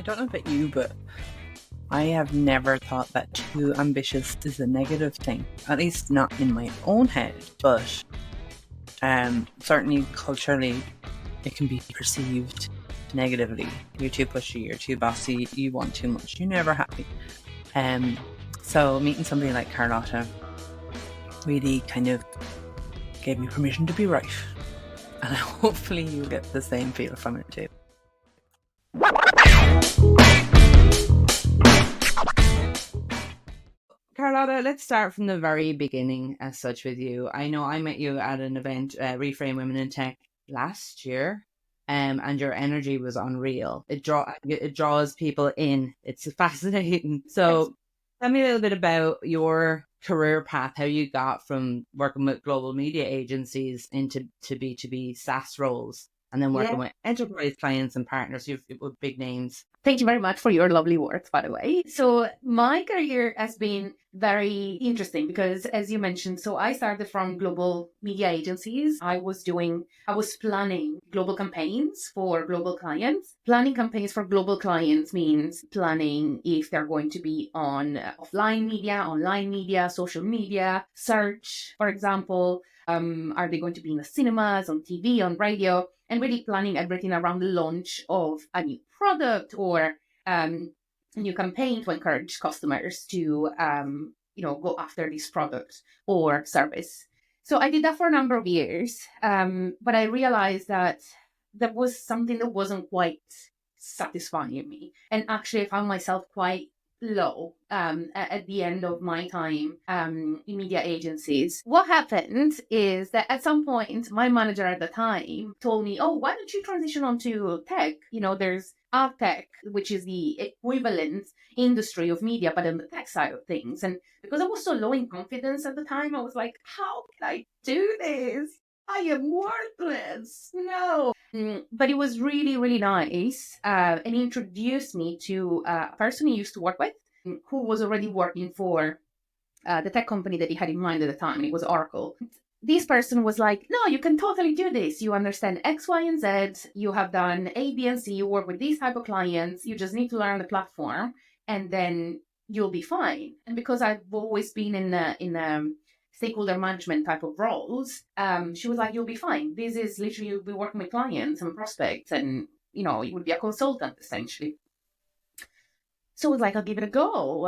don't know about you, but I have never thought that too ambitious is a negative thing. At least not in my own head, but certainly culturally it can be perceived negatively. You're too pushy, you're too bossy, you want too much, you're never happy. So meeting somebody like Carlotta really kind of gave me permission to be right. And hopefully you get the same feel from it too. Carlotta, let's start from the very beginning as such with you. I know I met you at an event, Reframe Women in Tech, last year, and your energy was unreal. It draws people in. It's fascinating. So tell me a little bit about your career path, how you got from working with global media agencies into B2B SaaS roles, and then working with enterprise clients and partners with big names. Thank you very much for your lovely words, by the way. So my career has been very interesting because, as you mentioned, so I started from global media agencies. I was planning global campaigns for global clients. Planning campaigns for global clients means planning if they're going to be on offline media, online media, social media, search, for example. Are they going to be in the cinemas, on TV, on radio? And really planning everything around the launch of a new product or a new campaign to encourage customers to go after this product or service. So I did that for a number of years, but I realized that there was something that wasn't quite satisfying me, and actually I found myself quite low at the end of my time in media agencies. What happened is that at some point, my manager at the time told me, oh, why don't you transition onto tech? There's ad tech, which is the equivalent industry of media, but on the tech side of things. And because I was so low in confidence at the time, I was like, how can I do this? I am worthless. No. But it was really, really nice. And he introduced me to a person he used to work with who was already working for the tech company that he had in mind at the time. It was Oracle. This person was like, no, you can totally do this. You understand X, Y, and Z. You have done A, B, and C. You work with these type of clients. You just need to learn the platform and then you'll be fine. And because I've always been in stakeholder management type of roles, she was like, you'll be fine. This is literally, you'll be working with clients and prospects and, you would be a consultant essentially. So I was like, I'll give it a go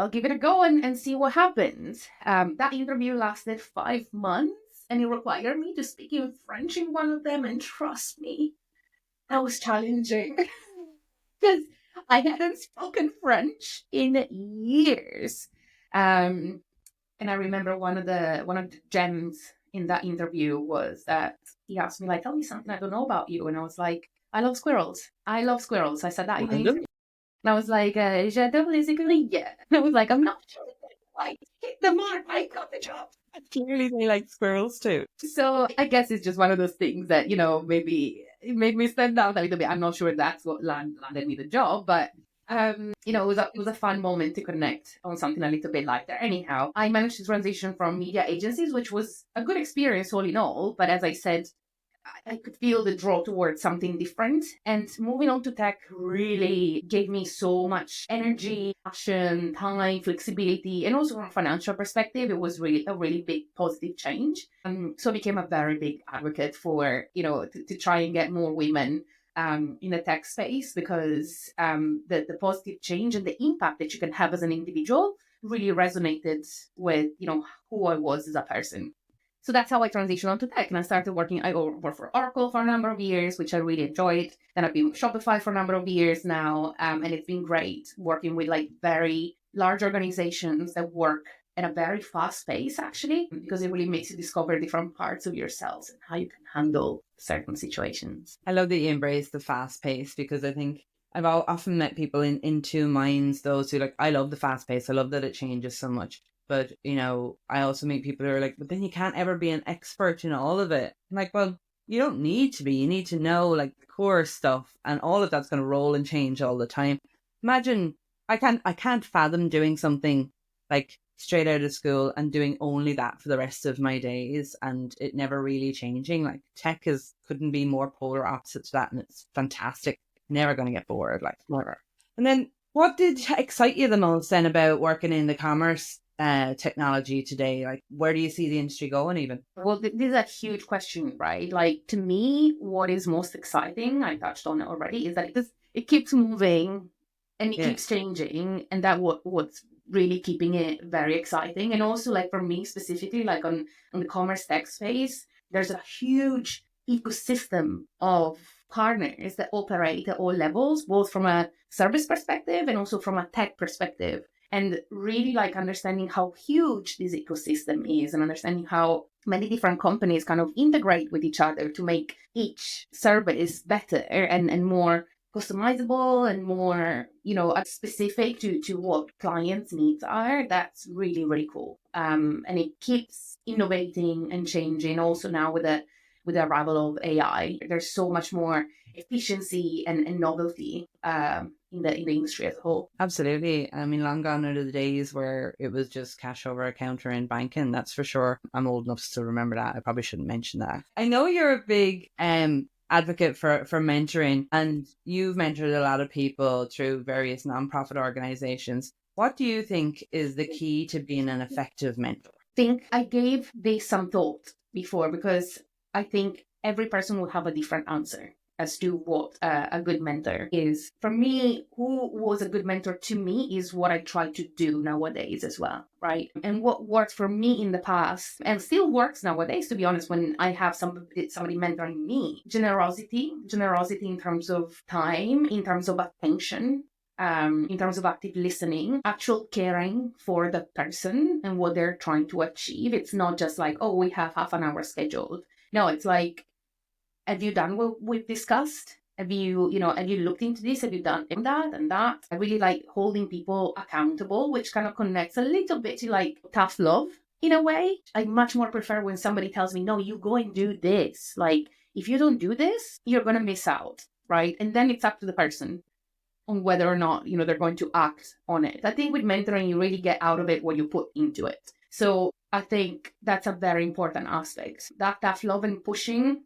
and see what happens. That interview lasted 5 months and it required me to speak in French in one of them, and trust me, that was challenging because I hadn't spoken French in years. And I remember one of the gems in that interview was that he asked me, like, tell me something I don't know about you. And I was like, I love squirrels. I said that in the interview. And I was like, j'adore les écureuils. And I was like, I'm not sure I hit the mark. I got the job. Clearly they like squirrels too. So I guess it's just one of those things that, maybe it made me stand out a little bit. I'm not sure that's what landed me the job, but it was a fun moment to connect on something a little bit lighter. Anyhow, I managed to transition from media agencies, which was a good experience all in all. But as I said, I could feel the draw towards something different. And moving on to tech really gave me so much energy, passion, time, flexibility, and also from a financial perspective, it was really a really big positive change. So I became a very big advocate for, to try and get more women in the tech space, because the positive change and the impact that you can have as an individual really resonated with, who I was as a person. So that's how I transitioned onto tech, and I worked for Oracle for a number of years, which I really enjoyed. Then I've been with Shopify for a number of years now, and it's been great working with very large organizations that work at a very fast pace, actually, because it really makes you discover different parts of yourselves and how you can handle certain situations. I love that you embrace the fast pace, because I think I've often met people in two minds, those who I love the fast pace. I love that it changes so much. But, I also meet people who are like, but then you can't ever be an expert in all of it. I'm like, well, you don't need to be. You need to know the core stuff, and all of that's going to roll and change all the time. Imagine, I can't fathom doing something straight out of school and doing only that for the rest of my days and it never really changing. Tech couldn't be more polar opposite to that, and it's fantastic. Never going to get bored, never. And then what did excite you the most then about working in the commerce technology today? Like, where do you see the industry going even? Well, this is a huge question, right? Like, to me, what is most exciting, I touched on it already, is that it keeps moving and it Yeah. keeps changing. And what's really keeping it very exciting. And also, like, for me specifically, like on the commerce tech space, there's a huge ecosystem of partners that operate at all levels, both from a service perspective and also from a tech perspective, and really like understanding how huge this ecosystem is and understanding how many different companies kind of integrate with each other to make each service better and more customizable and more, specific to what clients' needs are. That's really, really cool. And it keeps innovating and changing also now with the arrival of AI. There's so much more efficiency and novelty in the industry as a whole. Absolutely. I mean, long gone are the days where it was just cash over a counter in banking. That's for sure. I'm old enough to still remember that. I probably shouldn't mention that. I know you're a big advocate for mentoring, and you've mentored a lot of people through various nonprofit organizations. What do you think is the key to being an effective mentor? Think I gave this some thought before, because I think every person will have a different answer as to what a good mentor is. For me, who was a good mentor to me is what I try to do nowadays as well, right? And what worked for me in the past and still works nowadays, to be honest, when I have somebody mentoring me, generosity in terms of time, in terms of attention, in terms of active listening, actual caring for the person and what they're trying to achieve. It's not just like, oh, we have half an hour scheduled. No, it's like, have you done what we've discussed? Have you looked into this? Have you done that and that? I really like holding people accountable, which kind of connects a little bit to like tough love in a way. I much more prefer when somebody tells me, no, you go and do this. Like, if you don't do this, you're going to miss out, right? And then it's up to the person on whether or not, they're going to act on it. I think with mentoring, you really get out of it what you put into it. So I think that's a very important aspect. That tough love and pushing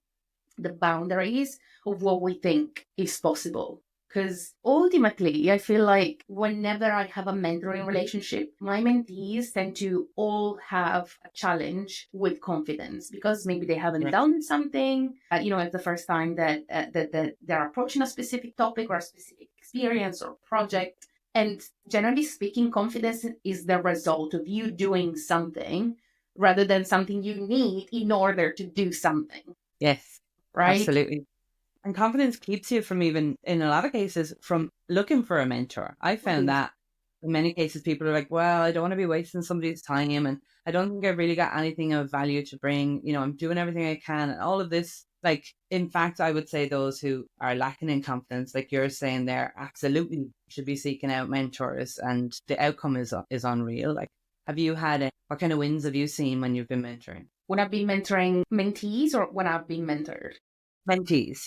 the boundaries of what we think is possible. Because ultimately, I feel like whenever I have a mentoring relationship, my mentees tend to all have a challenge with confidence because maybe they haven't done something. It's the first time that they're approaching a specific topic or a specific experience or project. And generally speaking, confidence is the result of you doing something rather than something you need in order to do something, Yes, right? absolutely. And confidence keeps you from even, in a lot of cases, from looking for a mentor. I found that in many cases, people are like, well, I don't want to be wasting somebody's time. And I don't think I've really got anything of value to bring. I'm doing everything I can. And all of this, like, in fact, I would say those who are lacking in confidence, like you're saying there, absolutely should be seeking out mentors. And the outcome is unreal. Like, have you had what kind of wins have you seen when you've been mentoring? When I've been mentoring mentees or when I've been mentored? Mentees.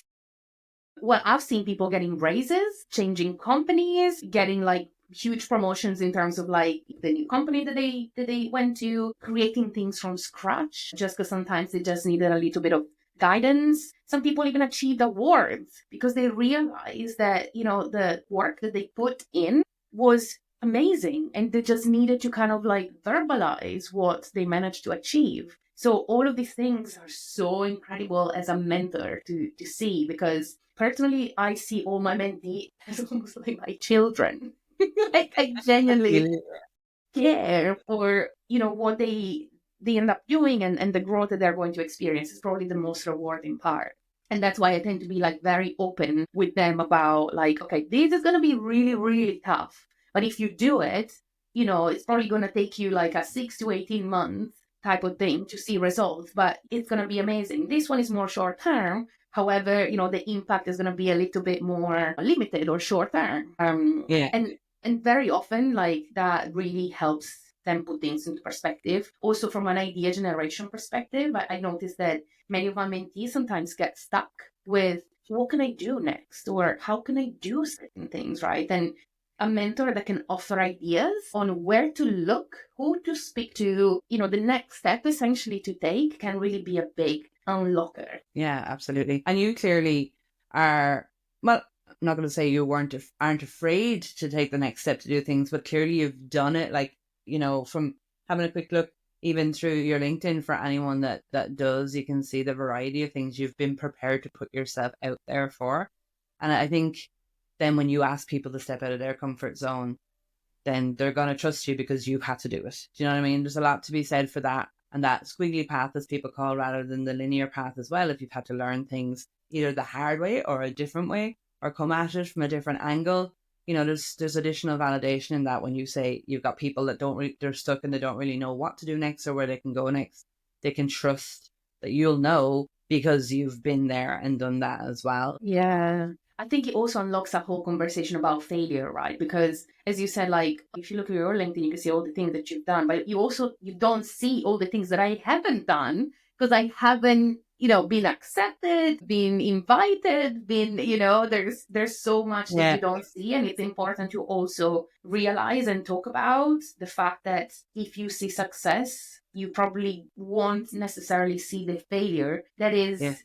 Well, I've seen people getting raises, changing companies, getting like huge promotions in terms of like the new company that they went to, creating things from scratch just because sometimes they just needed a little bit of guidance. Some people even achieved awards because they realized that, the work that they put in was amazing and they just needed to kind of like verbalize what they managed to achieve. So all of these things are so incredible as a mentor to see, because personally I see all my mentees as almost like my children. Like I genuinely care for, what they end up doing and the growth that they're going to experience is probably the most rewarding part. And that's why I tend to be like very open with them about like, okay, this is going to be really, really tough. But if you do it, it's probably going to take you like a 6 to 18 months type of thing to see results, but it's going to be amazing. This one is more short term. However, the impact is going to be a little bit more limited or short term. Yeah. And very often, like that really helps them put things into perspective. Also, from an idea generation perspective, I noticed that many of my mentees sometimes get stuck with what can I do next or how can I do certain things, right? And a mentor that can offer ideas on where to look, who to speak to, the next step essentially to take can really be a big unlocker. Yeah, absolutely. And you clearly are, well, I'm not going to say you aren't afraid to take the next step to do things, but clearly you've done it. Like, from having a quick look even through your LinkedIn, for anyone that does, you can see the variety of things you've been prepared to put yourself out there for. And I think then when you ask people to step out of their comfort zone, then they're going to trust you because you've had to do it. Do you know what I mean? There's a lot to be said for that. And that squiggly path, as people call, rather than the linear path as well. If you've had to learn things either the hard way or a different way, or come at it from a different angle, there's additional validation in that when you say you've got people that they're stuck and they don't really know what to do next or where they can go next. They can trust that you'll know because you've been there and done that as well. Yeah. I think it also unlocks a whole conversation about failure, right? Because as you said, like if you look at your LinkedIn, you can see all the things that you've done, but you don't see all the things that I haven't done because I haven't, been accepted, been invited, there's so much that Yeah. you don't see. And it's important to also realize and talk about the fact that if you see success, you probably won't necessarily see the failure that Yeah. is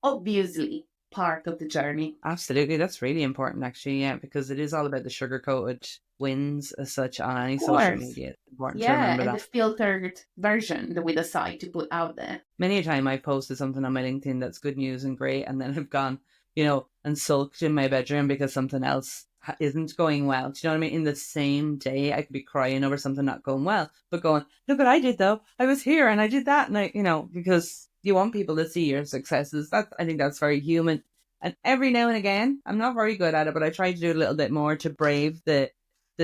obviously part of the journey. Absolutely. That's really important, actually. Yeah, because it is all about the sugar coated wins as such on any Of social course. media. It's important to Yeah, remember and the that. filtered version that we decide to put out there. Many a time I've posted something on my LinkedIn that's good news and great, and then I've gone, and sulked in my bedroom because something else isn't going well. Do you know what I mean? In the same day, I could be crying over something not going well, but going, look what I did though. I was here and I did that. And because you want people to see your successes. I think that's very human. And every now and again, I'm not very good at it, but I try to do a little bit more to brave the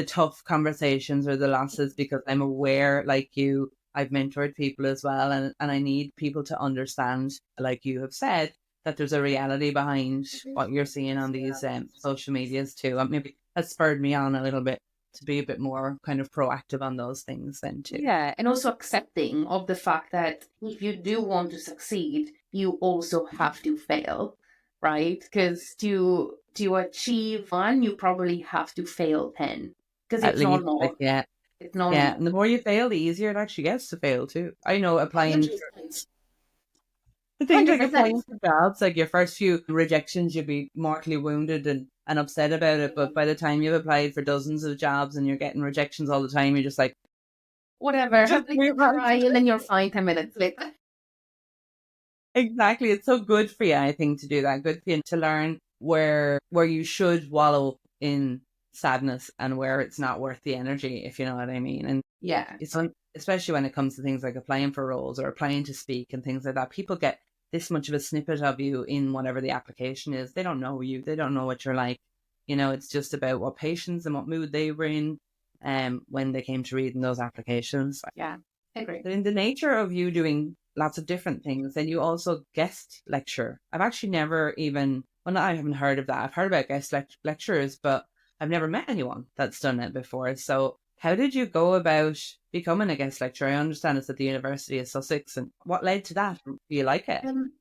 tough conversations or the losses, because I'm aware, like you, I've mentored people as well, and I need people to understand, like you have said, that there's a reality behind what you're seeing on these social medias too. And maybe that spurred me on a little bit to be a bit more kind of proactive on those things then too. Yeah, and also accepting of the fact that if you do want to succeed, you also have to fail, right? Because to achieve one, you probably have to fail 10 because At it's least, like, normal. yeah. It's Yeah, and normal. the more you fail, the easier it actually gets to fail too. I know applying 100%. the things like 100%. applying for jobs, like your first few rejections, you'll be mortally wounded and upset about it. But by the time you've applied for dozens of jobs and you're getting rejections all the time, you're just like, Whatever. just Have a little move on. cry and then you're fine 10 minutes later. Exactly. It's so good for you, I think, to do that. Good for you to learn where you should wallow in sadness and where it's not worth the energy, if you know what I mean. And Yeah. especially when it comes to things like applying for roles or applying to speak and things like that. People get this much of a snippet of you in whatever the application is. They don't know you. They don't know what you're like. It's just about what patience and what mood they were in when they came to reading those applications. Yeah. I agree. In the nature of you doing lots of different things, then you also guest lecture. I've actually never even, well, no, I haven't heard of that. I've heard about guest lecturers, but I've never met anyone that's done it before. So how did you go about becoming a guest lecturer? I understand it's at the University of Sussex. And what led to that? Do you like it? Um,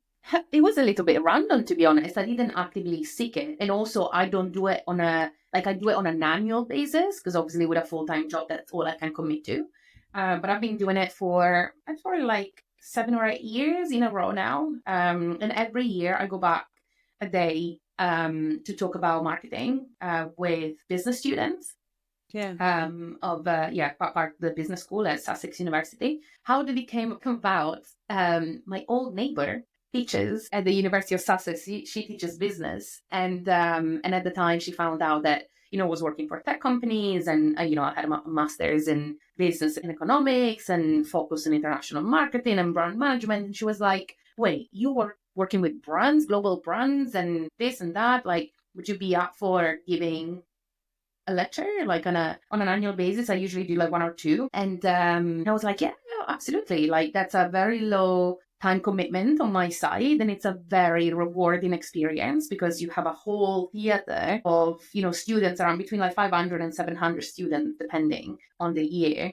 it was a little bit random, to be honest. I didn't actively seek it. And also, I don't do it I do it on an annual basis because obviously with a full-time job, that's all I can commit to. But I've been doing it for like 7 or 8 years in a row now. And every year I go back a day to talk about marketing with business students Yeah. part of the business school at Sussex University. How did it came about? My old neighbor teaches at the University of Sussex. She teaches business, and at the time she found out that was working for tech companies, and I had a master's in business and economics and focus on international marketing and brand management. And she was like, "Wait, you were working with brands, global brands, and this and that. Like, would you be up for giving a lecture like on an annual basis? I usually do like one or two." And I was like, yeah, absolutely. Like that's a very low time commitment on my side, and it's a very rewarding experience because you have a whole theater of students, around between like 500 and 700 students depending on the year.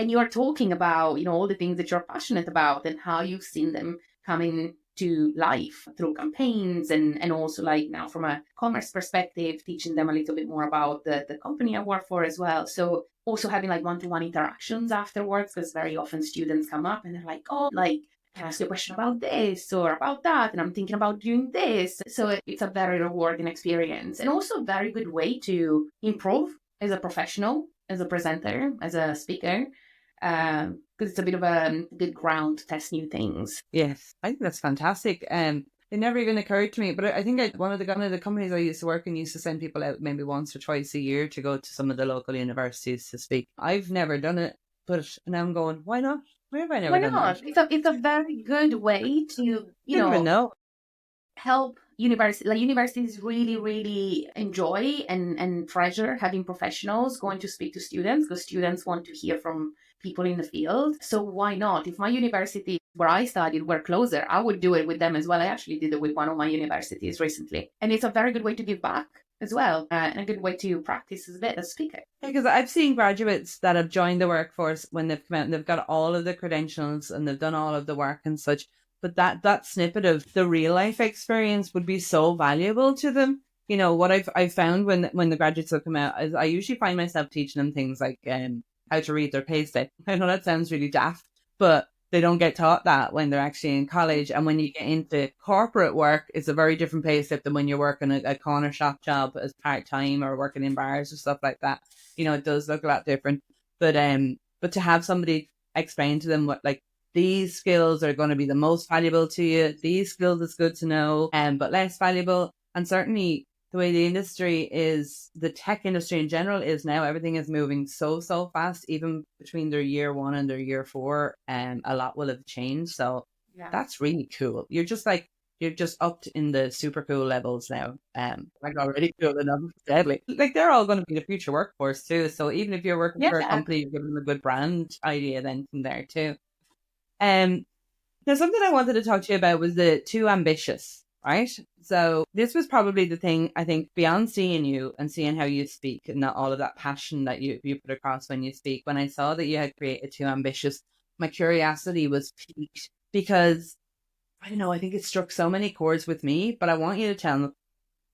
And you are talking about all the things that you're passionate about and how you've seen them coming to life through campaigns, and also like now from a commerce perspective, teaching them a little bit more about the company I work for as well. So also having like one-to-one interactions afterwards, because very often students come up and they're like, oh, like can I ask you a question about this or about that? And I'm thinking about doing this. So it's a very rewarding experience and also a very good way to improve as a professional, as a presenter, as a speaker, because it's a bit of a good ground to test new things. Yes, I think that's fantastic. It never even occurred to me, but I think one of the companies I used to work in used to send people out maybe once or twice a year to go to some of the local universities to speak. I've never done it, but now I'm going, why not? Why have I never Why done that? not? It's a very good way to, Didn't even know. help universities really really enjoy and treasure having professionals going to speak to students because students want to hear from people in the field. So why not? If my university where I studied were closer, I would do it with them as well. I actually did it with one of my universities recently, and it's a very good way to give back as well, and a good way to practice as a bit as a speaker. Because I've seen graduates that have joined the workforce when they've come out and they've got all of the credentials and they've done all of the work and such. But that snippet of the real life experience would be so valuable to them. You know, what I've found when the graduates have come out is I usually find myself teaching them things like how to read their pay slip. I know that sounds really daft, but they don't get taught that when they're actually in college. And when you get into corporate work, it's a very different pay slip than when you're working a corner shop job as part time or working in bars or stuff like that. You know, it does look a lot different. But to have somebody explain to them what like these skills are going to be the most valuable to you, these skills is good to know, but less valuable. And certainly the way the industry is, the tech industry in general is now, everything is moving so fast, even between their year 1 and their year 4, a lot will have changed. So Yeah. that's really cool. You're just up in the super cool levels now. Like already cool enough, deadly. Like they're all going to be the future workforce too. So even if you're working for a Yeah. company, you're giving them a good brand idea then from there too. Um, Now, something I wanted to talk to you about was the too ambitious, right? So this was probably the thing, I think, beyond seeing you and seeing how you speak and all of that passion that you put across when you speak. When I saw that you had created Too Ambitious, my curiosity was piqued because, I don't know, I think it struck so many chords with me, but I want you to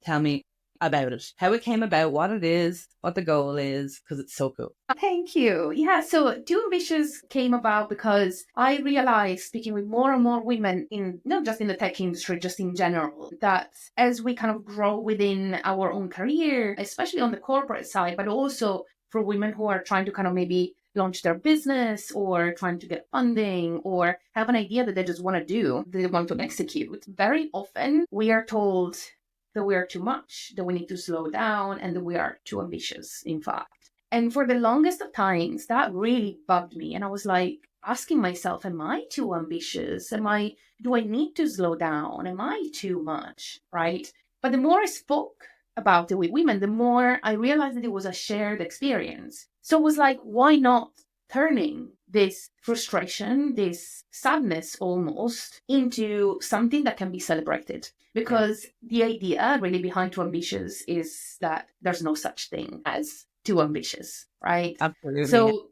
tell me about it, how it came about, what it is, what the goal is, because it's so cool. Thank you. Yeah, so Too Ambitious came about because I realized, speaking with more and more women in not just in the tech industry, just in general, that as we kind of grow within our own career, especially on the corporate side, but also for women who are trying to kind of maybe launch their business or trying to get funding or have an idea that they just want to do, they want to execute, very often we are told that we are too much, that we need to slow down, and that we are too ambitious, in fact. And for the longest of times, that really bugged me. And I was like asking myself, am I too ambitious? Do I need to slow down? Am I too much? Right? But the more I spoke about it with women, the more I realized that it was a shared experience. So it was like, why not turning this frustration, this sadness almost, into something that can be celebrated? Because the idea really behind Too Ambitious is that there's no such thing as too ambitious, right? Absolutely. So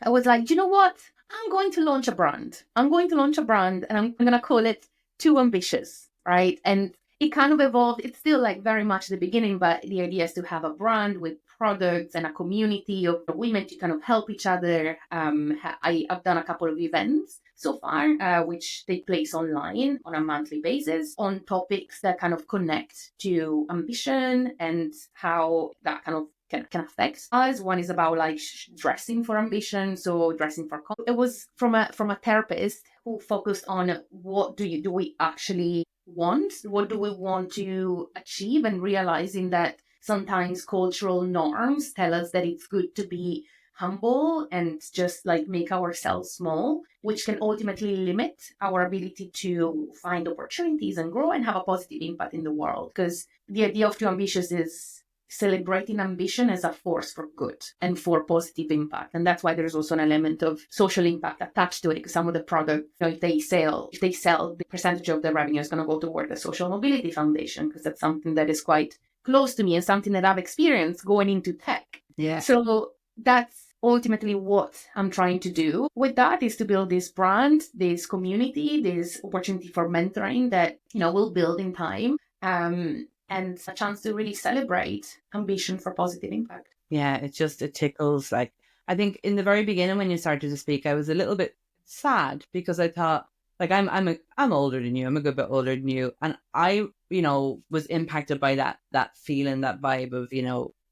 I was like, you know what? I'm going to launch a brand. I'm going to launch a brand and I'm going to call it Too Ambitious, right? And it kind of evolved. It's still like very much the beginning, but the idea is to have a brand with products and a community of women to kind of help each other. I've done a couple of events so far, which take place online on a monthly basis on topics that kind of connect to ambition and how that kind of can affect us. One is about like dressing for ambition, so dressing for it was from a therapist who focused on what do we actually want, what do we want to achieve, and realizing that sometimes cultural norms tell us that it's good to be humble and just like make ourselves small, which can ultimately limit our ability to find opportunities and grow and have a positive impact in the world. Because the idea of Too Ambitious is celebrating ambition as a force for good and for positive impact. And that's why there's also an element of social impact attached to it, because some of the products, if they sell, the percentage of the revenue is going to go toward the Social Mobility Foundation, because that's something that is quite close to me and something that I've experienced going into tech. Yeah. So that's ultimately what I'm trying to do with that, is to build this brand, this community, this opportunity for mentoring that, will build in time. And a chance to really celebrate ambition for positive impact. Yeah, it tickles. Like, I think in the very beginning when you started to speak, I was a little bit sad because I thought, like I'm older than you. I'm a good bit older than you, and I, was impacted by that feeling, that vibe of,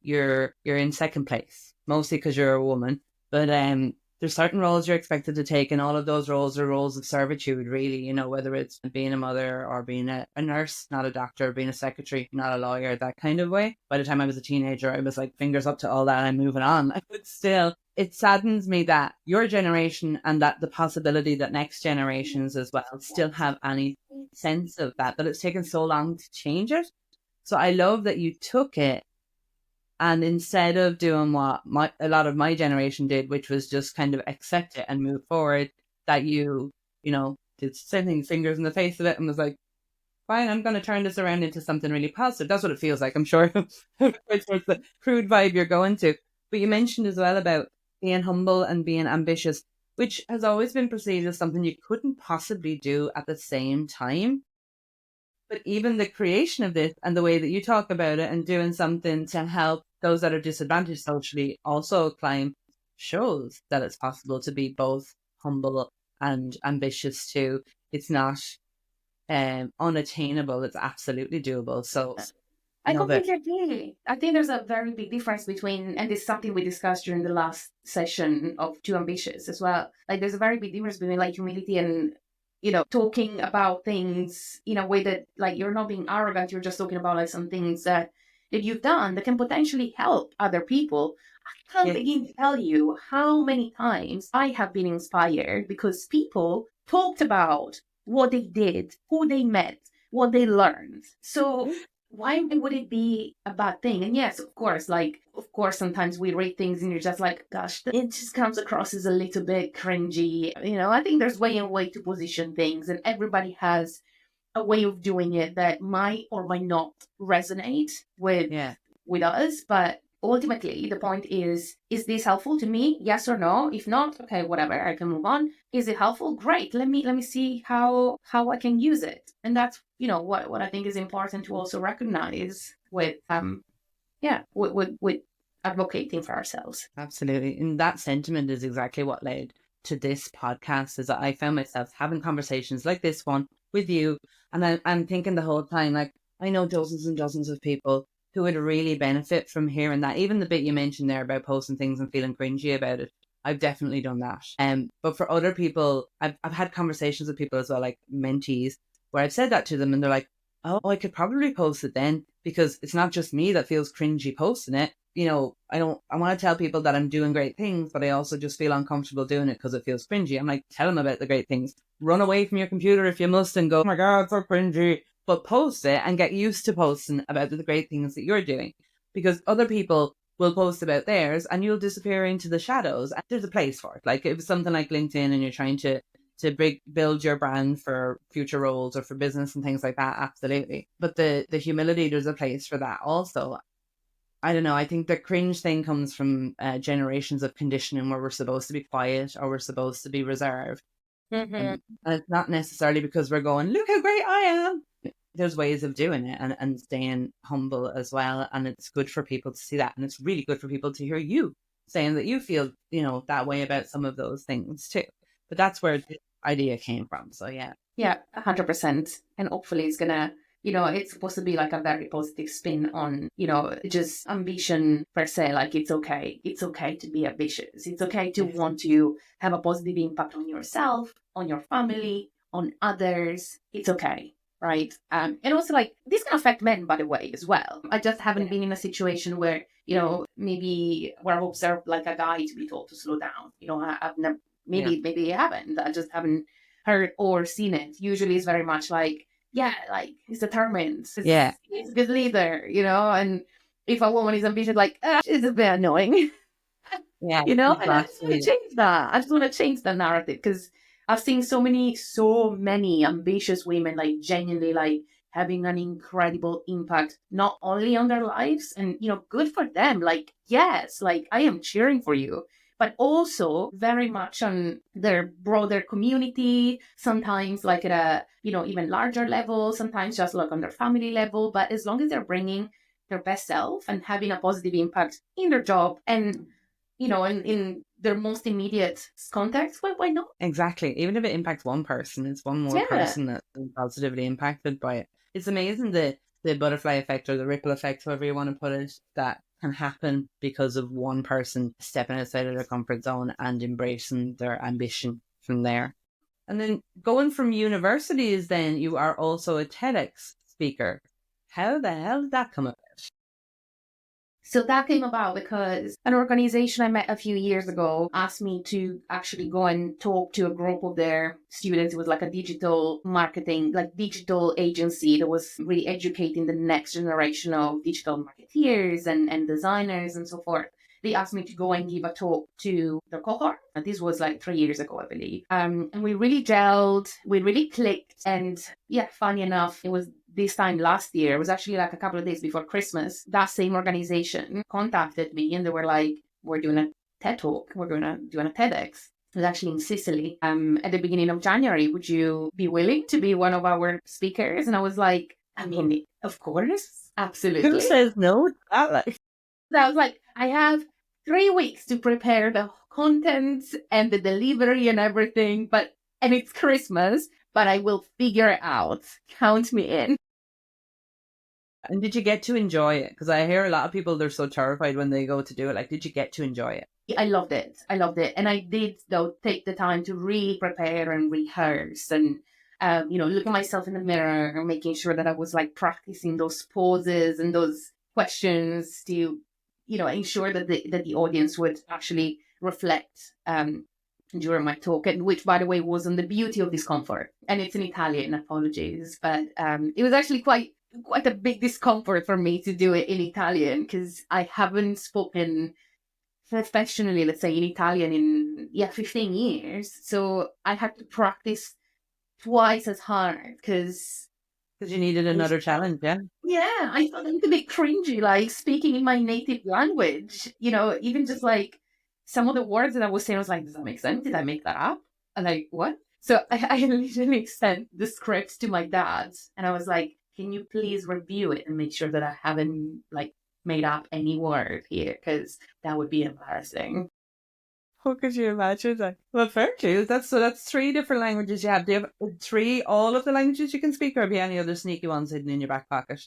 you're in second place, mostly because you're a woman. But there's certain roles you're expected to take, and all of those roles are roles of servitude, really. Whether it's being a mother or being a nurse, not a doctor, being a secretary, not a lawyer, that kind of way. By the time I was a teenager, I was like, fingers up to all that, I'm moving on. But still, it saddens me that your generation, and that the possibility that next generations as well still have any sense of that it's taken so long to change it. So I love that you took it, and instead of doing what a lot of my generation did, which was just kind of accept it and move forward, that you did sending fingers in the face of it and was like, fine, I'm going to turn this around into something really positive. That's what it feels like, I'm sure. It's the crude vibe you're going to. But you mentioned as well about being humble and being ambitious, which has always been perceived as something you couldn't possibly do at the same time. But even the creation of this and the way that you talk about it and doing something to help those that are disadvantaged socially also climb shows that it's possible to be both humble and ambitious too. It's not unattainable. It's absolutely doable. So I love it. completely agree. I think there's a very big difference between, and this is something we discussed during the last session of Too Ambitious as well. Like, there's a very big difference between like humility and, talking about things in a way that like you're not being arrogant. You're just talking about like some things that you've done that can potentially help other people. I can't Yeah. begin to tell you how many times I have been inspired because people talked about what they did, who they met, what they learned. So why would it be a bad thing? And yes, of course, sometimes we read things and you're just like, gosh, it just comes across as a little bit cringy. I think there's way to position things, and everybody has a way of doing it that might or might not resonate with Yeah. us. But ultimately, the point is this helpful to me? Yes or no? If not, okay, whatever, I can move on. Is it helpful? Great. Let me see how I can use it. And that's, what I think is important to also recognize with with advocating for ourselves. Absolutely. And that sentiment is exactly what led to this podcast, is that I found myself having conversations like this one with you. And I'm thinking the whole time, like, I know dozens and dozens of people who would really benefit from hearing that. Even the bit you mentioned there about posting things and feeling cringy about it. I've definitely done that. But for other people, I've had conversations with people as well, like mentees, where I've said that to them and they're like, oh, I could probably post it then, because it's not just me that feels cringy posting it. I want to tell people that I'm doing great things, but I also just feel uncomfortable doing it because it feels cringy. I'm like, tell them about the great things. Run away from your computer if you must and go, oh my God, so cringy. But post it and get used to posting about the great things that you're doing, because other people will post about theirs and you'll disappear into the shadows. And there's a place for it. Like, if it's something like LinkedIn and you're trying to build your brand for future roles or for business and things like that, absolutely. But the humility, there's a place for that also. I don't know. I think the cringe thing comes from generations of conditioning where we're supposed to be quiet or we're supposed to be reserved. Mm-hmm. And it's not necessarily because we're going, look how great I am. There's ways of doing it and staying humble as well. And it's good for people to see that. And it's really good for people to hear you saying that you feel, that way about some of those things too. But that's where the idea came from. So yeah. Yeah, 100%. And hopefully it's gonna, it's supposed to be like a very positive spin on, just ambition per se. Like, it's okay. It's okay to be ambitious. It's okay to want to have a positive impact on yourself, on your family, on others. It's okay. Right. And also, like, this can affect men, by the way, as well. I just haven't been in a situation where, maybe where I've observed like a guy to be told to slow down. I've never, maybe I haven't. I just haven't heard or seen it. Usually it's very much like, yeah, like, he's determined. He's a good leader, and if a woman is ambitious, like, it's a bit annoying. Yeah. And I just want to change that. I just want to change that narrative, because I've seen so many ambitious women, like, genuinely, like, having an incredible impact, not only on their lives, and, good for them. Like, yes, like, I am cheering for you, but also very much on their broader community, sometimes like at a, even larger level, sometimes just like on their family level. But as long as they're bringing their best self and having a positive impact in their job and in their most immediate context, why not? Exactly. Even if it impacts one person, it's one more Yeah. person that's been positively impacted by it. It's amazing the butterfly effect or the ripple effect, however you want to put it, that can happen because of one person stepping outside of their comfort zone and embracing their ambition from there. And then going from universities, then you are also a TEDx speaker. How the hell did that come up? So that came about because an organization I met a few years ago asked me to actually go and talk to a group of their students. It was like a digital marketing, like digital agency that was really educating the next generation of digital marketeers and designers and so forth. They asked me to go and give a talk to their cohort. And this was like 3 years ago, I believe. And we really gelled, we really clicked. And yeah, funny enough, it was this time last year, it was actually like a couple of days before Christmas, that same organization contacted me and they were like, we're doing a TED talk, we're going to do a TEDx. It was actually in Sicily at the beginning of January. Would you be willing to be one of our speakers? And I was like, I mean, of course, Who absolutely. says no to that? Like, So I was like, I have 3 weeks to prepare the content and the delivery and everything, and it's Christmas, but I will figure it out. Count me in. and did you get to enjoy it? Because I hear a lot of people, they're so terrified when they go to do it. Like, did you get to enjoy it? I loved it. I loved it. And I did, though, take the time to really prepare and rehearse and, look at myself in the mirror and making sure that I was like practicing those pauses and those questions to, ensure that the audience would actually reflect during my talk, and which, by the way, wasn't the beauty of discomfort. And it's in Italian, apologies. But it was actually quite a big discomfort for me to do it in Italian because I haven't spoken professionally, let's say in Italian in 15 years. So I had to practice twice as hard because Because you needed another challenge, yeah? I thought it was a bit cringy, like speaking in my native language. Even just like some of the words that I was saying, I was like, does that make sense? Did I make that up? And like, what? So I literally sent the script to my dad, and I was like, can you please review it and make sure that I haven't like made up any word here, because that would be embarrassing. How could you imagine that? Well, fair dues. That's three different languages you have. Do you have three, all of the languages you can speak, or have you any other sneaky ones hidden in your back pocket?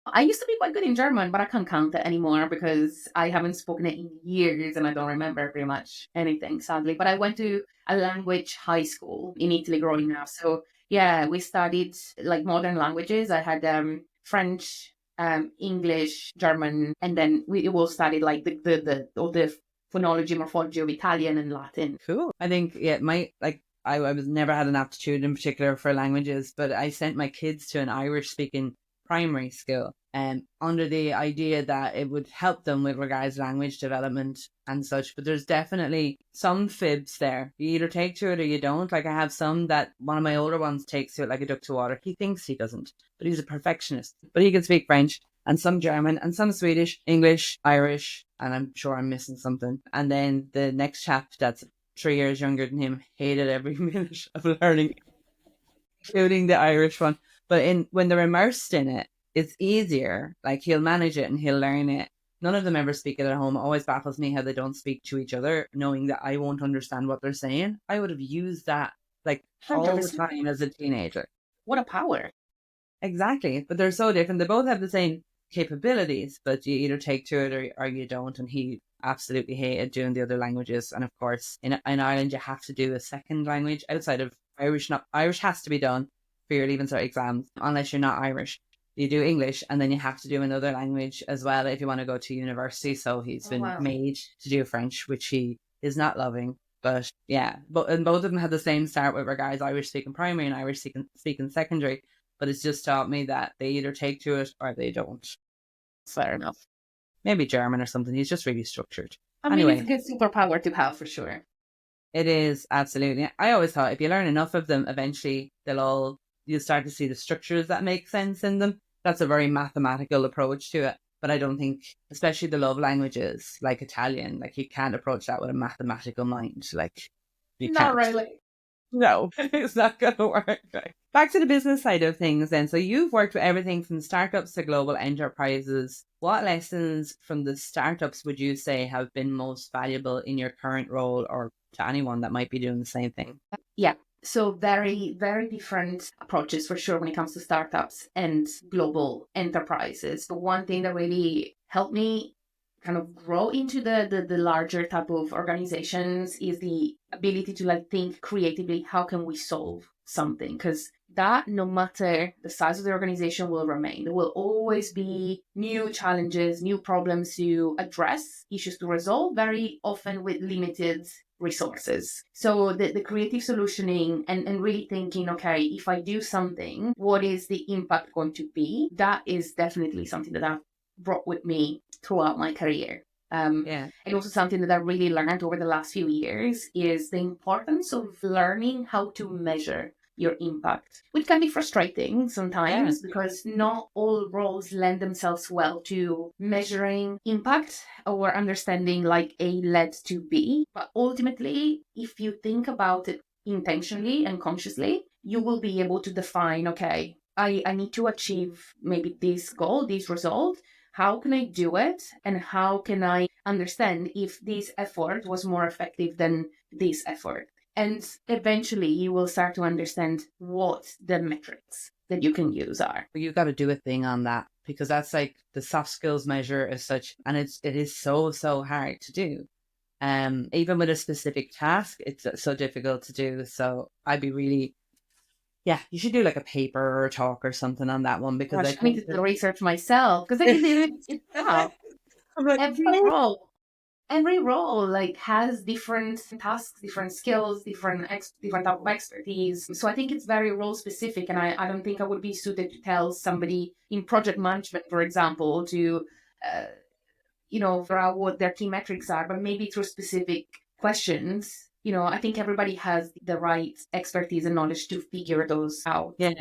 I used to be quite good in German, but I can't count it anymore because I haven't spoken it in years and I don't remember pretty much anything, sadly. But I went to a language high school in Italy growing up. So, yeah, we studied like modern languages. I had French, English, German, and then we all studied like all the phonology, morphology of Italian and Latin. Cool. I think, yeah, I was never had an aptitude in particular for languages, but I sent my kids to an Irish speaking primary school under the idea that it would help them with regards to language development and such. But there's definitely some fibs there. You either take to it or you don't. Like I have some that one of my older ones takes to it like a duck to water. He thinks he doesn't, but he's a perfectionist. But he can speak French and some German and some Swedish, English, Irish, and I'm sure I'm missing something. And then the next chap that's 3 years younger than him hated every minute of learning, including the Irish one. But when they're immersed in it, it's easier. Like he'll manage it and he'll learn it. None of them ever speak it at home. It always baffles me how they don't speak to each other, knowing that I won't understand what they're saying. I would have used that like all the 100%. time as a teenager. What a power. Exactly. But they're so different. They both have the same capabilities, but you either take to it or you don't. And he absolutely hated doing the other languages. And of course, in Ireland, you have to do a second language outside of Irish. Not Irish has to be done for your Leaving Cert exams, unless you're not Irish. You do English, and then you have to do another language as well if you want to go to university. So he's Oh, been wow. made to do French, which he is not loving. But yeah, and both of them had the same start with regards Irish speaking primary and Irish speaking secondary. But it's just taught me that they either take to it or they don't. Fair enough. Maybe German or something. He's just really structured. I mean, it's a Anyway, good superpower to have for sure. it is absolutely. I always thought if you learn enough of them, eventually you'll start to see the structures that make sense in them. That's a very mathematical approach to it. But I don't think, especially the love languages like Italian, like you can't approach that with a mathematical mind. Like you Not can't. really. No, it's not going to work. Right. Back to the business side of things then. So you've worked with everything from startups to global enterprises. What lessons from the startups would you say have been most valuable in your current role or to anyone that might be doing the same thing? Yeah. So very, very different approaches for sure when it comes to startups and global enterprises. The one thing that really helped me kind of grow into the larger type of organizations is the ability to like think creatively, how can we solve something? Because that no matter the size of the organization will remain. There will always be new challenges, new problems to address, issues to resolve, very often with limited resources. So the creative solutioning and really thinking, okay, if I do something, what is the impact going to be? That is definitely something that I've brought with me throughout my career. Yeah. And also something that I really learned over the last few years is the importance of learning how to measure your impact, which can be frustrating Yeah. sometimes because not all roles lend themselves well to measuring impact or understanding like A led to B. But ultimately, if you think about it intentionally and consciously, you will be able to define, okay, I need to achieve maybe this goal, this result. How can I do it? And how can I understand if this effort was more effective than this effort? And eventually you will start to understand what the metrics that you can use are. You got to do a thing on that because that's like the soft skills measure as such. And it is so, so hard to do. Even with a specific task, it's so difficult to do. So I'd be really, yeah, you should do like a paper or a talk or something on that one because I Gosh, I need think to do the research myself because it's tough. I'm like, Every oh, role, every role like has different tasks, different skills, different type of expertise. So I think it's very role specific, and I don't think I would be suited to tell somebody in project management, for example, to uh, figure out what their key metrics are, but maybe through specific questions. I think everybody has the right expertise and knowledge to figure those out. yeah,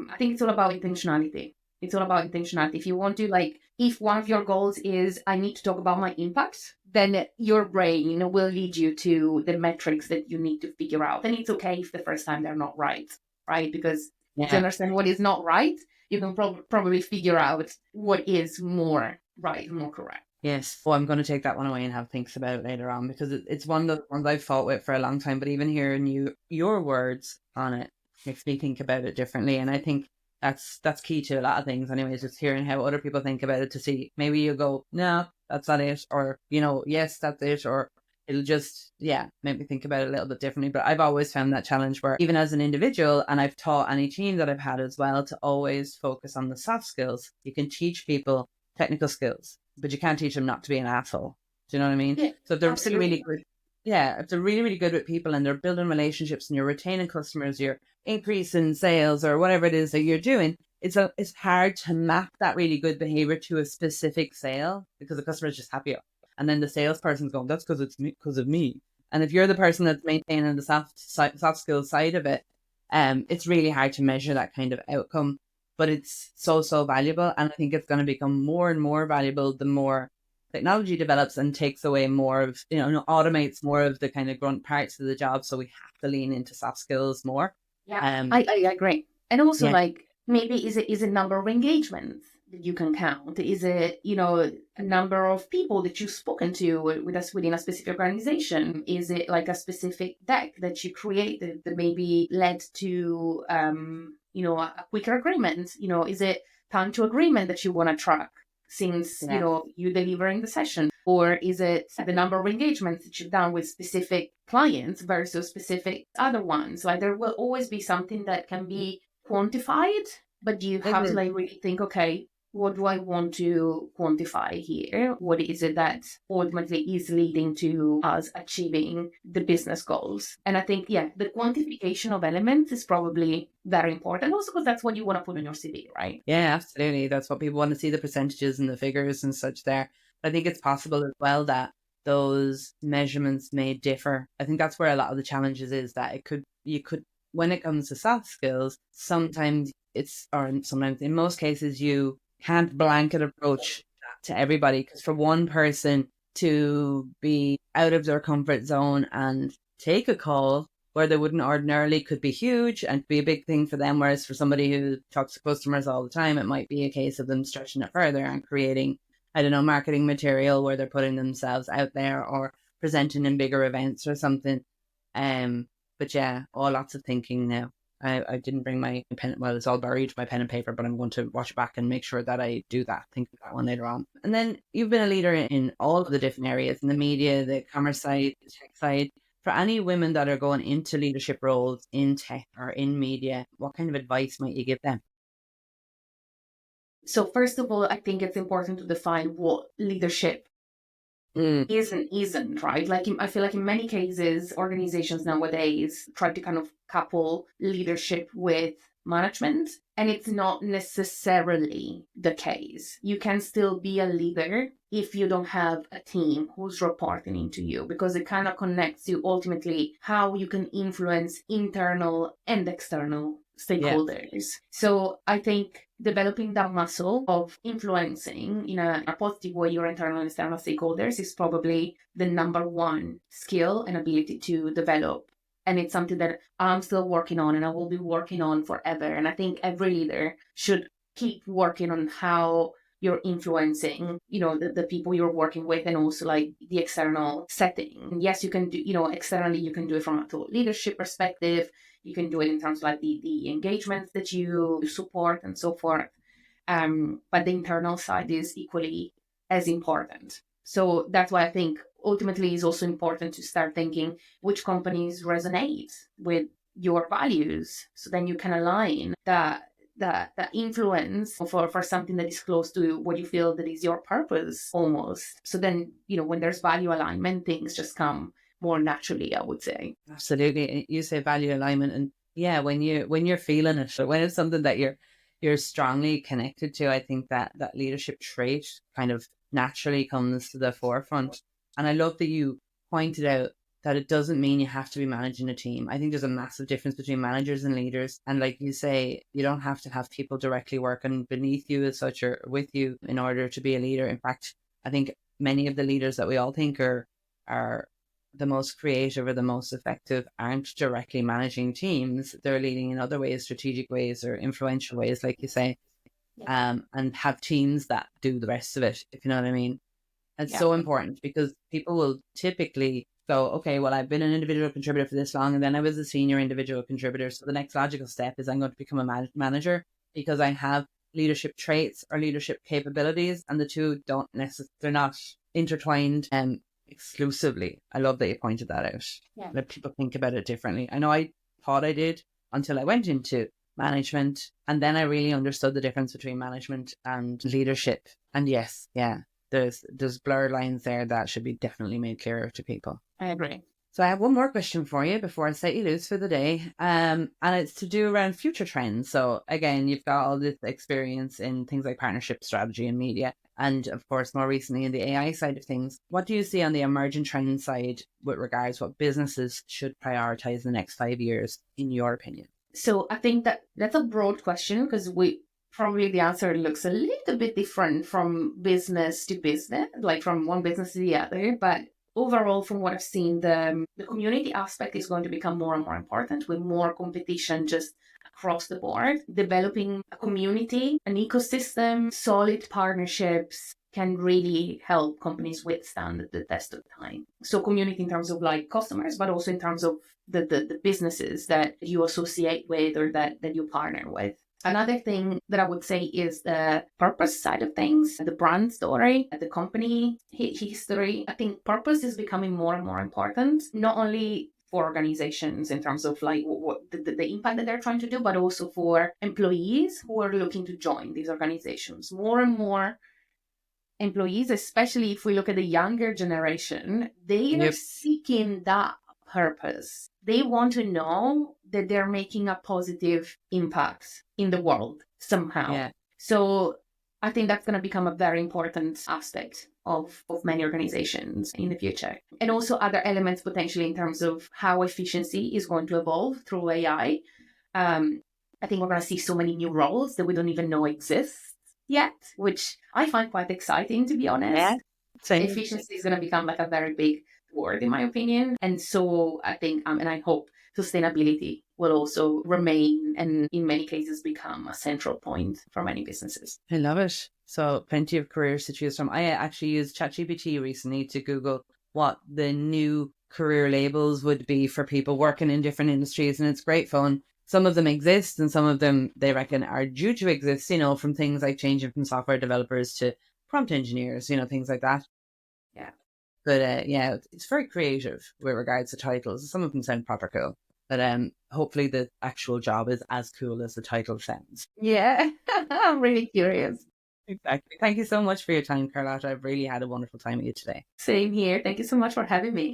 I think it's all about intentionality. It's all about intentionality. If you want to, like, if one of your goals is, I need to talk about my impact, then your brain will lead you to the metrics that you need to figure out. And it's okay if the first time they're not right, right? Because if you yeah. understand what is not right, you can probably figure out what is more right, more correct. Yes. Well, I'm going to take that one away and have thinks about it later on because it's one of the ones I've fought with for a long time. But even hearing your words on it makes me think about it differently. And I think that's key to a lot of things. Anyways, just hearing how other people think about it to see maybe you go, no, that's not it, or yes, that's it, or it'll just make me think about it a little bit differently. But I've always found that challenge where even as an individual, and I've taught any team that I've had as well to always focus on the soft skills. You can teach people technical skills, but you can't teach them not to be an asshole. Do you know what I mean? Yeah, So if they're really, absolutely. really good, yeah, if they're really, really good with people and they're building relationships and you're retaining customers, you're increasing sales or whatever it is that you're doing, it's hard to map that really good behavior to a specific sale because the customer is just happier. And then the salesperson's going, that's because it's me, because of me. And if you're the person that's maintaining the soft skills side of it, it's really hard to measure that kind of outcome, but it's so, so valuable. And I think it's going to become more and more valuable the more technology develops and takes away more of, automates more of the kind of grunt parts of the job. So we have to lean into soft skills more. Yeah, Um, I agree. And also, yeah, like, maybe is it number of engagements that you can count? Is it, a number of people that you've spoken to with us within a specific organization? Is it like a specific deck that you created that maybe led to, a quicker agreement? Is it time to agreement that you want to track since, yeah. you delivering the session? Or is it the number of engagements that you've done with specific clients versus specific other ones? Like there will always be something that can be quantified, but you have to Mhm. like really think, okay, what do I want to quantify here? What is it that ultimately is leading to us achieving the business goals? And I think, yeah, the quantification of elements is probably very important also because that's what you want to put on your CV, right? Yeah, absolutely. That's what people want to see, the percentages and the figures and such there. I think it's possible as well that those measurements may differ. I think that's where a lot of the challenges is that you could, when it comes to soft skills, sometimes sometimes in most cases, you can't blanket approach that to everybody because for one person to be out of their comfort zone and take a call where they wouldn't ordinarily could be huge and be a big thing for them. Whereas for somebody who talks to customers all the time, it might be a case of them stretching it further and creating, I don't know, marketing material where they're putting themselves out there or presenting in bigger events or something. But yeah, all lots of thinking now. I didn't bring my pen. Well, it's all buried, my pen and paper, but I'm going to watch it back and make sure that I do that. Think of that one later on. And then you've been a leader in all of the different areas, in the media, the commerce side, the tech side. For any women that are going into leadership roles in tech or in media, what kind of advice might you give them? So first of all, I think it's important to define what leadership is and isn't, right? Like I feel like in many cases, organizations nowadays try to kind of couple leadership with management, and it's not necessarily the case. You can still be a leader if you don't have a team who's reporting into you, because it kind of connects you ultimately how you can influence internal and external stakeholders. So I think developing that muscle of influencing in a positive way your internal and external stakeholders is probably the number one skill and ability to develop. And it's something that I'm still working on and I will be working on forever. And I think every leader should keep working on how you're influencing, the people you're working with, and also like the external setting. And yes, you can do, externally, you can do it from a thought leadership perspective. You can do it in terms of like the engagements that you support and so forth. But the internal side is equally as important. So that's why I think ultimately it's also important to start thinking which companies resonate with your values. So then you can align that influence for something that is close to what you feel that is your purpose almost. So then, when there's value alignment, things just come more naturally, I would say. Absolutely. You say value alignment, and yeah, when you're feeling it, when it's something that you're strongly connected to, I think that leadership trait kind of naturally comes to the forefront. And I love that you pointed out that it doesn't mean you have to be managing a team. I think there's a massive difference between managers and leaders. And like you say, you don't have to have people directly working beneath you as such or with you in order to be a leader. In fact, I think many of the leaders that we all think are the most creative or the most effective aren't directly managing teams. They're leading in other ways, strategic ways or influential ways, like you say, and have teams that do the rest of it, if you know what I mean. It's so important because people will typically go, okay, well, I've been an individual contributor for this long, and then I was a senior individual contributor. So the next logical step is I'm going to become a manager because I have leadership traits or leadership capabilities, and the two don't necessarily, they're not intertwined exclusively. I love that you pointed that out. Let people think about it differently. I know I thought I did until I went into management, and then I really understood the difference between management and leadership. And yes, there's blurred lines there that should be definitely made clearer to people. I agree. So I have one more question for you before I set you loose for the day. And it's to do around future trends. So again, you've got all this experience in things like partnership strategy and media. And of course, more recently in the AI side of things. What do you see on the emerging trend side with regards what businesses should prioritize in the next 5 years, in your opinion? So I think that's a broad question because probably the answer looks a little bit different from business to business, like from one business to the other. But overall, from what I've seen, the community aspect is going to become more and more important with more competition just across the board. Developing a community, an ecosystem, solid partnerships can really help companies withstand the test of time. So community in terms of like customers, but also in terms of the businesses that you associate with or that you partner with. Another thing that I would say is the purpose side of things, the brand story, the company history. I think purpose is becoming more and more important, not only for organizations in terms of like what the impact that they're trying to do, but also for employees who are looking to join these organizations. More and more employees, especially if we look at the younger generation, they are seeking that purpose. They want to know that they're making a positive impact in the world somehow. Yeah. So I think that's going to become a very important aspect of many organizations in the future. And also other elements potentially in terms of how efficiency is going to evolve through AI. I think we're going to see so many new roles that we don't even know exist yet, which I find quite exciting, to be honest. Yeah, same. Efficiency is going to become like a very big word, in my opinion. And so I think, and I hope sustainability will also remain and in many cases become a central point for many businesses. I love it. So plenty of careers to choose from. I actually used ChatGPT recently to Google what the new career labels would be for people working in different industries, and it's great fun. Some of them exist, and some of them they reckon are due to exist. From things like changing from software developers to prompt engineers. Things like that. Yeah. But yeah, it's very creative with regards to titles. Some of them sound proper cool. But hopefully the actual job is as cool as the title sounds. Yeah. I'm really curious. Exactly. Thank you so much for your time, Carlotta. I've really had a wonderful time with you today. Same here. Thank you so much for having me.